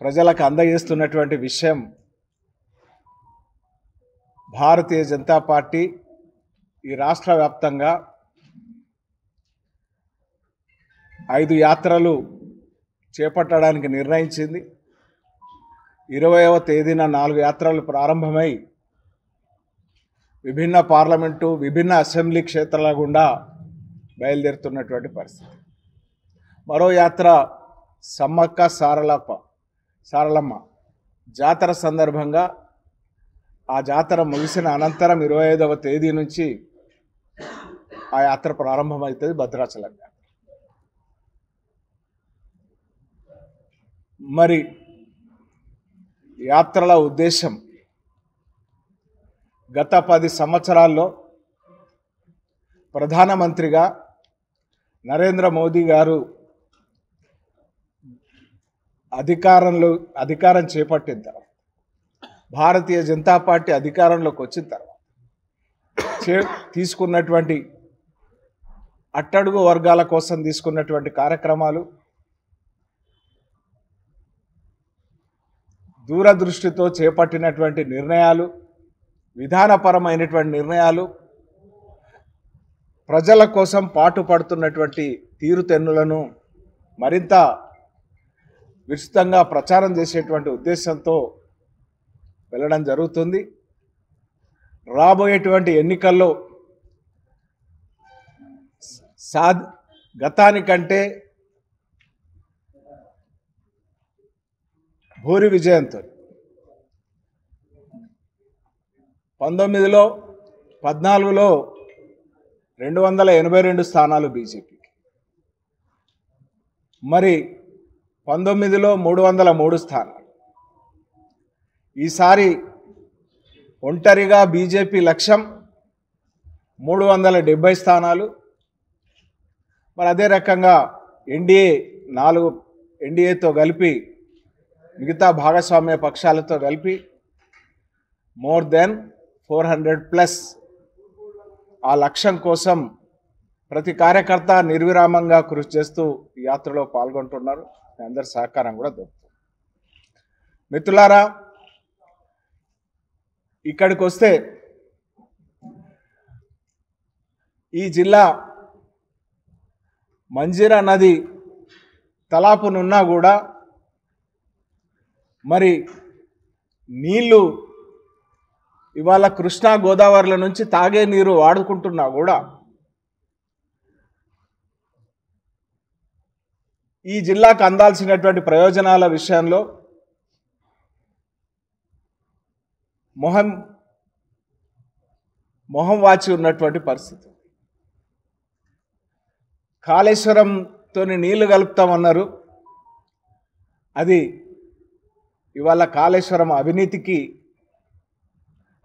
ప్రజలకు అందజేస్తున్నటువంటి విషయం భారతీయ జనతా పార్టీ ఈ రాష్ట్ర వ్యాప్తంగా 5 యాత్రలు చేపట్టడానికి నిర్ణయించింది. 20వ తేదీన 4 యాత్రలు ప్రారంభమై విభిన్న పార్లమెంటు విభిన్న అసెంబ్లీ క్షేత్రాల గుండా బయలుదేరుతున్నటువంటి పరిస్థితి. మరో యాత్ర సమ్మక్క సారలమ్మ జాతర సందర్భంగా ఆ జాతర ముగిసిన అనంతరం 25వ తేదీ నుంచి ఆ యాత్ర ప్రారంభమవుతుంది. భద్రాచలం యాత్ర. మరి యాత్రల ఉద్దేశం గత 10 సంవత్సరాల్లో ప్రధానమంత్రిగా నరేంద్ర మోదీ గారు అధికారం చేపట్టిన తర్వాత, భారతీయ జనతా పార్టీ అధికారంలోకి వచ్చిన తర్వాత తీసుకున్నటువంటి అట్టడుగు వర్గాల కోసం తీసుకున్నటువంటి కార్యక్రమాలు, దూరదృష్టితో చేపట్టినటువంటి నిర్ణయాలు, విధానపరమైనటువంటి నిర్ణయాలు, ప్రజల కోసం పాటుపడుతున్నటువంటి తీరుతెన్నులను మరింత విస్తృతంగా ప్రచారం చేసేటువంటి ఉద్దేశంతో వెళ్ళడం జరుగుతుంది. రాబోయేటువంటి ఎన్నికల్లో గతానికంటే భూరి విజయంతో 14లో 282 స్థానాలు బీజేపీకి, మరి 19లో 303 స్థానాలు. ఈసారి ఒంటరిగా బీజేపీ లక్ష్యం 370 స్థానాలు. మరి అదే రకంగా ఎన్డీఏతో కలిపి మిగతా భాగస్వామ్య పక్షాలతో కలిపి మోర్ దెన్ 400+ ఆ లక్ష్యం కోసం ప్రతి కార్యకర్త నిర్విరామంగా కృషి చేస్తూ ఈ యాత్రలో పాల్గొంటున్నారు. అందరి సహకారం కూడా దొరుకుతుంది. మిత్రులారా, ఇక్కడికి వస్తే ఈ జిల్లా మంజీరా నది తలాపునున్నా కూడా మరి నీళ్లు ఇవాళ కృష్ణా గోదావరిల నుంచి తాగే నీరు వాడుకుంటున్నా కూడా ఈ జిల్లాకు అందాల్సినటువంటి ప్రయోజనాల విషయంలో మొహం వాచి ఉన్నటువంటి పరిస్థితి. కాళేశ్వరంతో నీళ్లు కలుపుతామన్నారు. అది ఇవాళ కాళేశ్వరం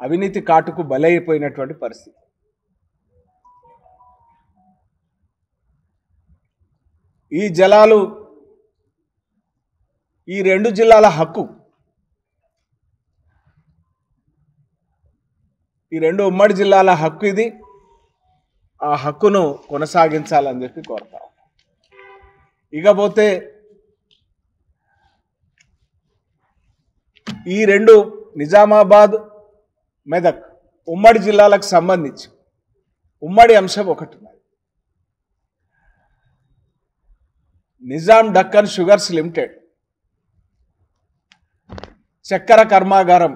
అవినీతి కాటుకు బలైపోయినటువంటి పరిస్థితి. ఈ జలాలు ఈ 2 జిల్లాల హక్కు, ఈ 2 ఉమ్మడి జిల్లాల హక్కు. ఇది ఆ హక్కును కొనసాగించాలని చెప్పి కోరుతాం. ఇకపోతే ఈ 2 నిజామాబాద్, మెదక్ ఉమ్మడి జిల్లాలకు సంబంధించి ఉమ్మడి అంశం ఒకటి ఉన్నది. నిజాం డక్కన్ షుగర్స్ లిమిటెడ్ చక్కెర కర్మాగారం,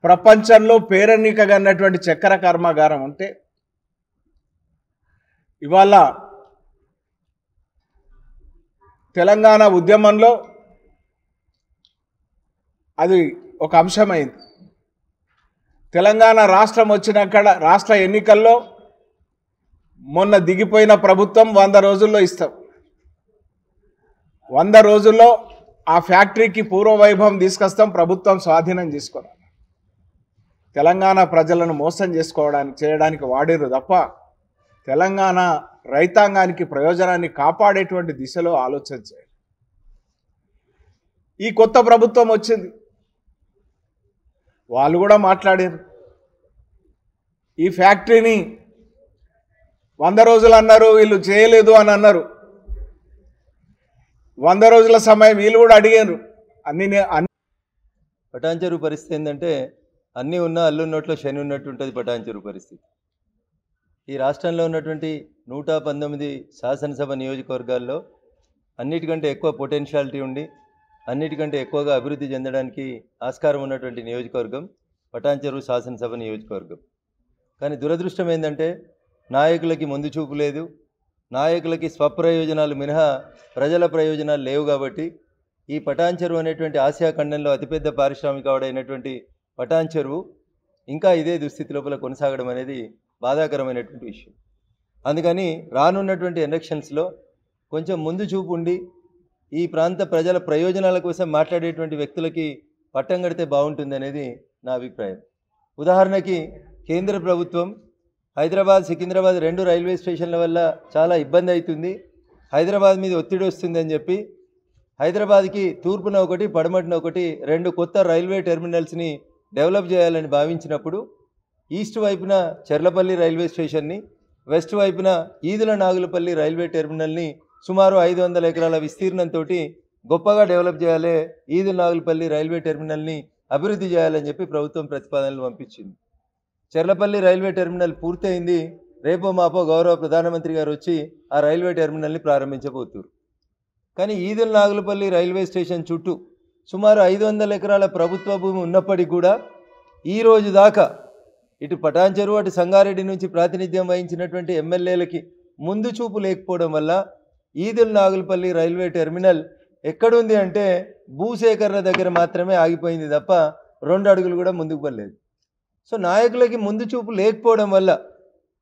ప్రపంచంలో పేరెన్నికగన్నటువంటి చక్కెర కర్మాగారం ఉంటే ఇవాళ తెలంగాణ ఉద్యమంలో అది ఒక అంశమైంది. తెలంగాణ రాష్ట్రం వచ్చినాక రాష్ట్ర ఎన్నికల్లో మొన్న దిగిపోయిన ప్రభుత్వం 100 రోజుల్లో ఇస్తాం, 100 రోజుల్లో ఆ ఫ్యాక్టరీకి పూర్వవైభవం తీసుకొస్తాం, ప్రభుత్వం స్వాధీనం చేసుకోవాలి. తెలంగాణ ప్రజలను మోసం చేయడానికి వాడిరు తప్ప తెలంగాణ రైతాంగానికి ప్రయోజనాన్ని కాపాడేటువంటి దిశలో ఆలోచన చేయాలి. ఈ కొత్త ప్రభుత్వం వచ్చింది, వాళ్ళు కూడా మాట్లాడారు. ఈ ఫ్యాక్టరీని 100 రోజులు అన్నారు, వీళ్ళు చేయలేదు అని అన్నారు. 100 రోజుల సమయం వీళ్ళు కూడా అడిగారు. అన్ని పటాన్ చెరువు పరిస్థితి ఏంటంటే అన్నీ ఉన్న అల్లున్నోట్లో శని ఉన్నట్టు ఉంటుంది పటాన్ చెరువు పరిస్థితి. ఈ రాష్ట్రంలో ఉన్నటువంటి 119 శాసనసభ నియోజకవర్గాల్లో అన్నిటికంటే ఎక్కువ పొటెన్షియాలిటీ ఉండి అన్నిటికంటే ఎక్కువగా అభివృద్ధి చెందడానికి ఆస్కారం ఉన్నటువంటి నియోజకవర్గం పటాన్ చెరువు శాసనసభ నియోజకవర్గం. కానీ దురదృష్టం ఏంటంటే నాయకులకి ముందు చూపు లేదు, నాయకులకి స్వప్రయోజనాలు మినహా ప్రజల ప్రయోజనాలు లేవు. కాబట్టి ఈ పటాన్ చెరువు అనేటువంటి ఆసియా ఖండంలో అతిపెద్ద పారిశ్రామికవాడైనటువంటి పటాన్ చెరువు ఇంకా ఇదే దుస్థితి లోపల కొనసాగడం అనేది బాధాకరమైనటువంటి విషయం. అందుకని రానున్నటువంటి ఎలక్షన్స్లో కొంచెం ముందు చూపు ఉండి ఈ ప్రాంత ప్రజల ప్రయోజనాల కోసం మాట్లాడేటువంటి వ్యక్తులకి పట్టం కడితే బాగుంటుంది అనేది నా అభిప్రాయం. ఉదాహరణకి కేంద్ర ప్రభుత్వం హైదరాబాద్ సికింద్రాబాద్ 2 రైల్వే స్టేషన్ల వల్ల చాలా ఇబ్బంది అవుతుంది, హైదరాబాద్ మీద ఒత్తిడి వస్తుందని చెప్పి హైదరాబాద్కి తూర్పున ఒకటి పడమటిన ఒకటి 2 కొత్త రైల్వే టెర్మినల్స్ని డెవలప్ చేయాలని భావించినప్పుడు ఈస్ట్ వైపున చెర్లపల్లి రైల్వే స్టేషన్ని, వెస్ట్ వైపున ఈదుల నాగులపల్లి రైల్వే టెర్మినల్ని సుమారు 500 ఎకరాల విస్తీర్ణంతో గొప్పగా డెవలప్ చేయాలి, ఈదుల నాగులపల్లి రైల్వే టెర్మినల్ని అభివృద్ధి చేయాలని చెప్పి ప్రభుత్వం ప్రతిపాదనలు పంపించింది. చెర్లపల్లి రైల్వే టెర్మినల్ పూర్తయింది, రేపో మాపో గౌరవ ప్రధానమంత్రి గారు వచ్చి ఆ రైల్వే టెర్మినల్ని ప్రారంభించబోతున్నారు. కానీ ఈదుల నాగులపల్లి రైల్వే స్టేషన్ చుట్టూ సుమారు 500 ఎకరాల ప్రభుత్వ భూమి ఉన్నప్పటికీ కూడా ఈరోజు దాకా ఇటు పటాన్ చెరువు అటు సంగారెడ్డి నుంచి ప్రాతినిధ్యం వహించినటువంటి ఎమ్మెల్యేలకి ముందు చూపు లేకపోవడం వల్ల ఈదుల నాగులపల్లి రైల్వే టెర్మినల్ ఎక్కడుంది అంటే భూసేకరణ దగ్గర మాత్రమే ఆగిపోయింది తప్ప 2 అడుగులు కూడా ముందుకు పడలేదు. సో నాయకులకి ముందు చూపు లేకపోవడం వల్ల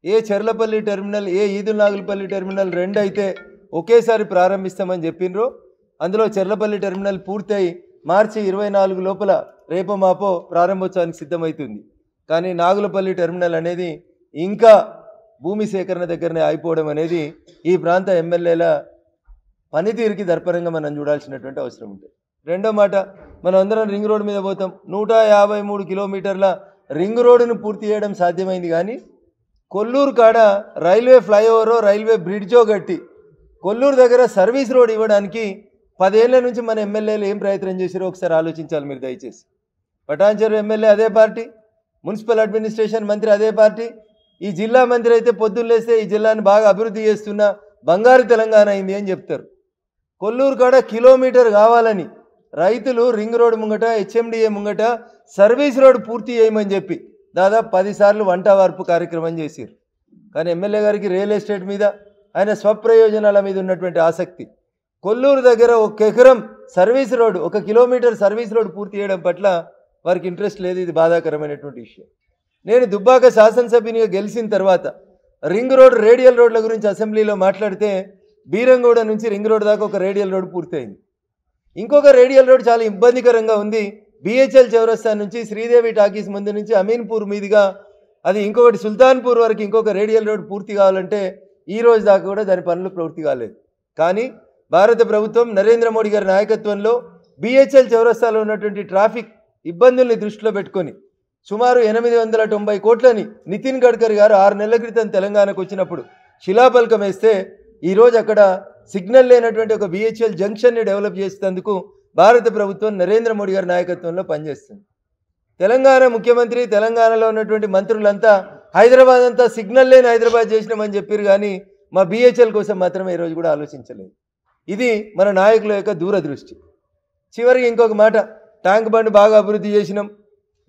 ఏ చెర్లపల్లి టెర్మినల్ ఏ ఈదుల నాగులపల్లి టెర్మినల్ 2 అయితే ఒకేసారి ప్రారంభిస్తామని చెప్పిండ్రో అందులో చెర్లపల్లి టెర్మినల్ పూర్తయి మార్చి 24 లోపల రేపో మాపో ప్రారంభోత్సవానికి సిద్ధమవుతుంది. కానీ నాగులపల్లి టెర్మినల్ అనేది ఇంకా భూమి సేకరణ దగ్గరనే ఆగిపోవడం అనేది ఈ ప్రాంత ఎమ్మెల్యేల పనితీరుకి దర్పణంగా మనం చూడాల్సినటువంటి అవసరం ఉంటుంది. రెండో మాట, మనం అందరం రింగ్ రోడ్ మీద పోతాం, 153 కిలోమీటర్ల రింగ్ రోడ్డును పూర్తి చేయడం సాధ్యమైంది. కానీ కొల్లూరు కాడ రైల్వే ఫ్లైఓవరో రైల్వే బ్రిడ్జో కట్టి కొల్లూరు దగ్గర సర్వీస్ రోడ్ ఇవ్వడానికి 10 ఏళ్ల నుంచి మన ఎమ్మెల్యేలు ఏం ప్రయత్నం చేశారో ఒకసారి ఆలోచించాలి మీరు దయచేసి. పటాన్ చెరువు ఎమ్మెల్యే అదే పార్టీ, మున్సిపల్ అడ్మినిస్ట్రేషన్ మంత్రి అదే పార్టీ, ఈ జిల్లా మంత్రి అయితే పొద్దున్నేస్తే ఈ జిల్లాని బాగా అభివృద్ధి చేస్తున్న బంగారు తెలంగాణ అయింది అని చెప్తారు. కొల్లూరు కాడ కిలోమీటర్ కావాలని రైతులు రింగ్ రోడ్ ముంగట హెచ్ఎండిఏ ముంగట సర్వీస్ రోడ్ పూర్తి చేయమని చెప్పి దాదాపు 10 సార్లు వంట వార్పు కార్యక్రమం చేశారు. కానీ ఎమ్మెల్యే గారికి రియల్ ఎస్టేట్ మీద ఆయన స్వప్రయోజనాల మీద ఉన్నటువంటి ఆసక్తి, కొల్లూరు దగ్గర 1 ఎకరం service road 1 kilometre service road పూర్తి చేయడం పట్ల వారికి ఇంట్రెస్ట్ లేదు. ఇది బాధాకరమైనటువంటి విషయం. నేను దుబ్బాక శాసనసభ్యునిగా గెలిచిన తర్వాత రింగ్ రోడ్ రేడియల్ రోడ్ల గురించి అసెంబ్లీలో మాట్లాడితే బీరంగూడ నుంచి రింగ్ రోడ్ దాకా ఒక రేడియల్ రోడ్ పూర్తయింది. ఇంకొక రేడియల్ రోడ్ చాలా ఇబ్బందికరంగా ఉంది, బిహెచ్ఎల్ చౌరస్తా నుంచి శ్రీదేవి టాకీస్ ముందు నుంచి అమీన్పూర్ మీదుగా అది ఇంకొకటి సుల్తాన్పూర్ వరకు ఇంకొక రేడియల్ రోడ్ పూర్తి కావాలంటే ఈ రోజు దాకా కూడా దాని పనులు పూర్తి కాలేదు. కానీ భారత ప్రభుత్వం నరేంద్ర మోడీ గారి నాయకత్వంలో బిహెచ్ఎల్ చౌరస్తాలో ఉన్నటువంటి ట్రాఫిక్ ఇబ్బందుల్ని దృష్టిలో పెట్టుకొని సుమారు 890 కోట్లని నితిన్ గడ్కరీ గారు 6 నెలల క్రితం తెలంగాణకు వచ్చినప్పుడు శిలాఫలకం వేస్తే ఈరోజు అక్కడ సిగ్నల్ లేనటువంటి ఒక బిహెచ్ఎల్ జంక్షన్ని డెవలప్ చేసేందుకు భారత ప్రభుత్వం నరేంద్ర మోడీ గారి నాయకత్వంలో పనిచేస్తుంది. తెలంగాణ ముఖ్యమంత్రి తెలంగాణలో ఉన్నటువంటి మంత్రులంతా హైదరాబాద్ అంతా సిగ్నల్ లేని హైదరాబాద్ చేసినామని చెప్పారు, కానీ మా బిహెచ్ఎల్ కోసం మాత్రమే ఈరోజు కూడా ఆలోచించలేదు. ఇది మన నాయకుల యొక్క దూరదృష్టి. చివరికి ఇంకొక మాట, ట్యాంక్ బండ్ బాగా అభివృద్ధి చేసినాం,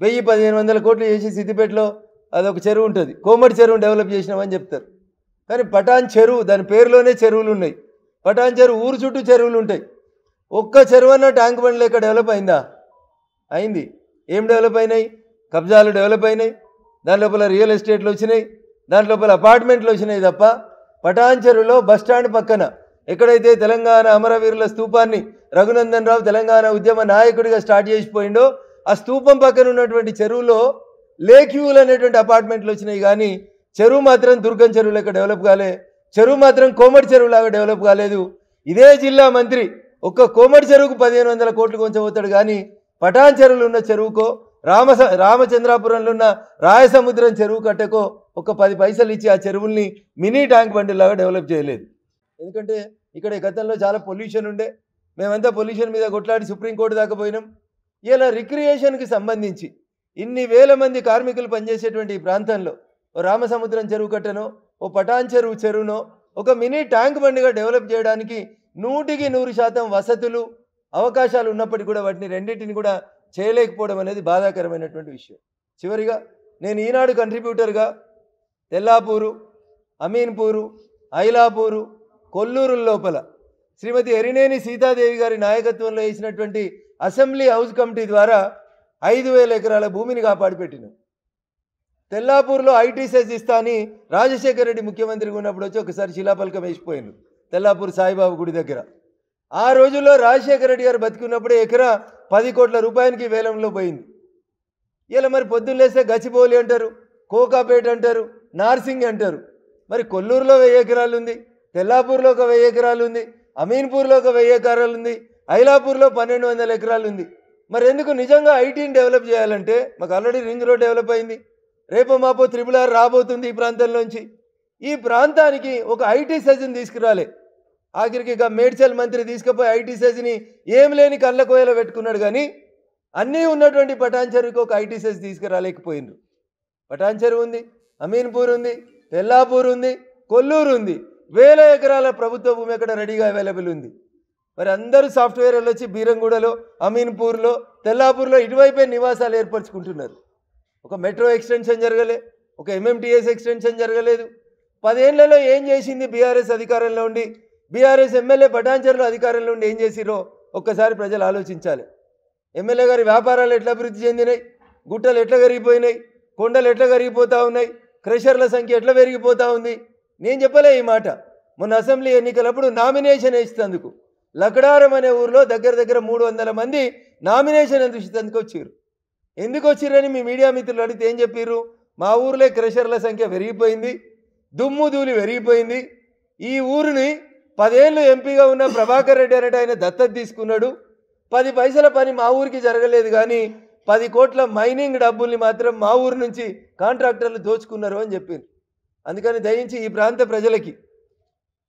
1000-1500 కోట్లు చేసి సిద్దిపేటలో అదొక చెరువు ఉంటుంది, కోమటి చెరువును డెవలప్ చేసినామని చెప్తారు. కానీ పటాన్ చెరువు దాని పేరులోనే చెరువులు ఉన్నాయి. పటాన్ చెరువు ఊరు చుట్టూ చెరువులు ఉంటాయి. ఒక్క చెరువు అన్న ట్యాంక్ బండ్ లేక డెవలప్ అయిందా? అయింది. ఏం డెవలప్ అయినాయి? కబ్జాలు డెవలప్ అయినాయి, దాని లోపల రియల్ ఎస్టేట్లు వచ్చినాయి, దాని లోపల అపార్ట్మెంట్లు వచ్చినాయి తప్ప పటాన్ చెరువులో బస్టాండ్ పక్కన ఎక్కడైతే తెలంగాణ అమరవీరుల స్తూపాన్ని రఘునందన్ రావు తెలంగాణ ఉద్యమ నాయకుడిగా స్టార్ట్ చేసిపోయిండో ఆ స్తూపం పక్కన ఉన్నటువంటి చెరువులో లేక్ వ్యూలు అనేటువంటి అపార్ట్మెంట్లు వచ్చినాయి. కానీ చెరువు మాత్రం దుర్గం చెరువు లెక్క డెవలప్ కాలే, చెరువు మాత్రం కోమటి చెరువు లాగా డెవలప్ కాలేదు. ఇదే జిల్లా మంత్రి ఒక్క కోమటి చెరువుకు 1500 కోట్లు కొంచెపోతాడు, కానీ పటాన్ చెరువులు ఉన్న చెరువుకో రామచంద్రాపురంలో ఉన్న రాయసముద్రం చెరువు కట్టకో ఒక 10 పైసలు ఇచ్చి ఆ చెరువుల్ని మినీ ట్యాంక్ బండి లాగా డెవలప్ చేయలేదు. ఎందుకంటే ఇక్కడ గతంలో చాలా పొల్యూషన్ ఉండే, మేమంతా పొల్యూషన్ మీద కొట్లాడి సుప్రీంకోర్టు దాకా పోయినాం. ఇలా రిక్రియేషన్కి సంబంధించి ఇన్ని వేల మంది కార్మికులు పనిచేసేటువంటి ఈ ప్రాంతంలో ఓ రామసముద్రం చెరువు కట్టనో ఓ పటాన్ చెరువునో ఒక మినీ ట్యాంక్ బండిగా డెవలప్ చేయడానికి 100% వసతులు అవకాశాలు ఉన్నప్పటికీ కూడా వాటిని రెండింటిని కూడా చేయలేకపోవడం అనేది బాధాకరమైనటువంటి విషయం. చివరిగా నేను ఈనాడు కంట్రిబ్యూటర్గా తెల్లాపూరు, అమీన్పూరు, ఐలాపూరు, కొల్లూరు లోపల శ్రీమతి ఎరినేని సీతాదేవి గారి నాయకత్వంలో వేసినటువంటి అసెంబ్లీ హౌస్ కమిటీ ద్వారా 5,000 ఎకరాల భూమిని కాపాడి పెట్టినాం. తెల్లాపూర్లో ఐటీ సెజ్ ఇస్తా అని రాజశేఖర రెడ్డి ముఖ్యమంత్రిగా ఉన్నప్పుడు వచ్చి ఒకసారి శిలాపలకం వేసిపోయిండు తెల్లాపూర్ సాయిబాబు గుడి దగ్గర. ఆ రోజుల్లో రాజశేఖర రెడ్డి గారు బతికున్నప్పుడే ఎకరా 10 కోట్ల రూపాయలకి వేలంలో పోయింది. ఇలా మరి పొద్దున్న లేస్తే గచ్చిబౌలి అంటారు, కోకాపేట అంటారు, నార్సింగ్ అంటారు. మరి కొల్లూరులో 1000 ఎకరాలు ఉంది, తెల్లాపూర్లో ఒక 1000 ఎకరాలు ఉంది, అమీన్పూర్లో ఒక 1000 ఎకరాలు ఉంది, ఐలాపూర్లో 1200 ఎకరాలు ఉంది. మరి ఎందుకు నిజంగా ఐటీని డెవలప్ చేయాలంటే మాకు ఆల్రెడీ రింగ్ రోడ్ డెవలప్ అయింది, రేపో మాపో RRR రాబోతుంది ఈ ప్రాంతంలోంచి. ఈ ప్రాంతానికి ఒక ఐటీ సెజ్ని తీసుకురాలే. ఆఖరికి ఇక మేడ్చల్ మంత్రి తీసుకుపోయి ఐటీ సెజ్ని ఏం లేని కళ్ళ కోయలో పెట్టుకున్నాడు. కానీ అన్నీ ఉన్నటువంటి పటాన్ చెరువుకి ఒక ఐటీ సెజ్ తీసుకురాలేకపోయినరు. పటాన్ చెరువు ఉంది, అమీన్పూర్ ఉంది, తెల్లాపూర్ ఉంది, కొల్లూరు ఉంది. 1000 ఎకరాల ప్రభుత్వ భూమి అక్కడ రెడీగా అవైలబుల్ ఉంది. మరి అందరూ సాఫ్ట్వేర్ వాళ్ళు వచ్చి బీరంగూడలో, అమీన్పూర్లో, తెల్లాపూర్లో ఇటువైపే నివాసాలు ఏర్పరచుకుంటున్నారు. ఒక మెట్రో ఎక్స్టెన్షన్ జరగలే, ఒక MMTS ఎక్స్టెన్షన్ జరగలేదు. 10 ఏళ్లలో ఏం చేసింది బీఆర్ఎస్ అధికారంలో ఉండి, బీఆర్ఎస్ ఎమ్మెల్యే పటాన్ చెరువులో అధికారంలో ఉండి ఏం చేసిరో ఒక్కసారి ప్రజలు ఆలోచించాలి. ఎమ్మెల్యే గారి వ్యాపారాలు ఎట్లా అభివృద్ధి చెందినాయి, గుట్టలు ఎట్లా కరిగిపోయినాయి, కొండలు ఎట్లా కరిగిపోతూ ఉన్నాయి, క్రెషర్ల సంఖ్య ఎట్లా పెరిగిపోతూ ఉంది. నేను చెప్పలే ఈ మాట. మొన్న అసెంబ్లీ ఎన్నికలప్పుడు నామినేషన్ వేసేందుకు లకడారం అనే ఊరిలో దగ్గర 300 మంది నామినేషన్ ఎందుకు వచ్చారు. ఎందుకు వచ్చిరని మీ మీడియా మిత్రులు అడిగితే ఏం చెప్పారు? మా ఊరిలో క్రెషర్ల సంఖ్య పెరిగిపోయింది, దుమ్ము ధూళి పెరిగిపోయింది. ఈ ఊరిని 10 ఏళ్ళు ఎంపీగా ఉన్న ప్రభాకర్ రెడ్డి అనేట ఆయన దత్తత తీసుకున్నాడు. 10 పైసల పని మా ఊరికి జరగలేదు, కానీ 10 కోట్ల మైనింగ్ డబ్బుల్ని మాత్రం మా ఊరు నుంచి కాంట్రాక్టర్లు దోచుకున్నారు అని చెప్పారు. అందుకని దయించి ఈ ప్రాంత ప్రజలకి,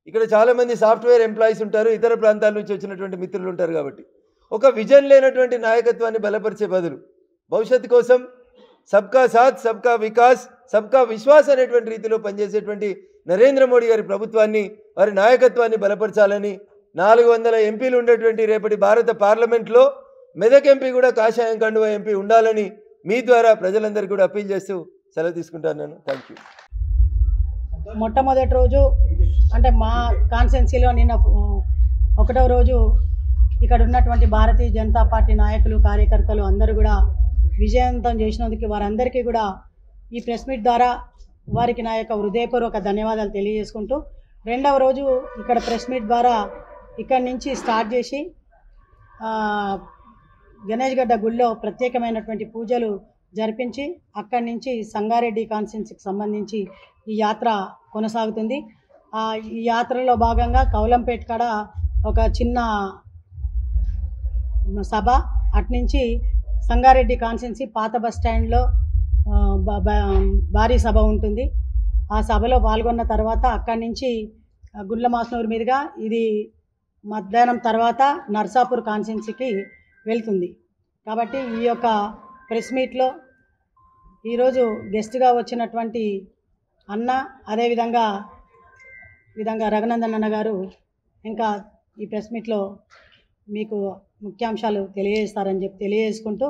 ఇక్కడ చాలామంది సాఫ్ట్వేర్ ఎంప్లాయీస్ ఉంటారు, ఇతర ప్రాంతాల నుంచి వచ్చినటువంటి మిత్రులు ఉంటారు. కాబట్టి ఒక విజన్ లేనటువంటి నాయకత్వాన్ని బలపరిచే బదులు భవిష్యత్తు కోసం సబ్కా సాత్, సబ్కా వికాస్, సబ్కా విశ్వాస్ అనేటువంటి రీతిలో పనిచేసేటువంటి నరేంద్ర మోడీ గారి ప్రభుత్వాన్ని, వారి నాయకత్వాన్ని బలపరచాలని 400 ఎంపీలు ఉండేటువంటి రేపటి భారత పార్లమెంట్లో మెదక్ ఎంపీ కూడా కాషాయం కండువా ఎంపీ ఉండాలని మీ ద్వారా ప్రజలందరికీ కూడా అప్పీల్ చేస్తూ సెలవు తీసుకుంటాను. Thank you. మొట్టమొదటి రోజు అంటే మా కాన్స్టిట్యున్సీలో నిన్న 1వ రోజు ఇక్కడ ఉన్నటువంటి భారతీయ జనతా పార్టీ నాయకులు, కార్యకర్తలు అందరూ కూడా విజయవంతం చేసినందుకు వారందరికీ కూడా ఈ ప్రెస్ మీట్ ద్వారా వారికి నా యొక్క హృదయపూర్వక ధన్యవాదాలు తెలియజేసుకుంటూ, 2వ రోజు ఇక్కడ ప్రెస్ మీట్ ద్వారా ఇక్కడి నుంచి స్టార్ట్ చేసి గణేష్ గడ్డ గుడిలో ప్రత్యేకమైనటువంటి పూజలు జరిపించి అక్కడి నుంచి సంగారెడ్డి కాన్స్టిట్యున్సీకి సంబంధించి ఈ యాత్ర కొనసాగుతుంది. ఈ యాత్రలో భాగంగా కౌలంపేట కాడ ఒక చిన్న సభ, అట్నుంచి సంగారెడ్డి కాన్స్టిట్యున్సీ పాత బస్ స్టాండ్లో భారీ సభ ఉంటుంది. ఆ సభలో పాల్గొన్న తర్వాత అక్కడి నుంచి గుండ్ల మాస్నూరు మీదుగా ఇది మధ్యాహ్నం తర్వాత నర్సాపూర్ కాన్స్టిట్యున్సీకి వెళ్తుంది. కాబట్టి ఈ యొక్క ప్రెస్ మీట్లో ఈరోజు గెస్ట్గా వచ్చినటువంటి అన్న, అదేవిధంగా రఘునందన్ అన్న గారు ఇంకా ఈ ప్రెస్ మీట్లో మీకు ముఖ్యాంశాలు తెలియజేస్తారని చెప్పి తెలియజేసుకుంటూ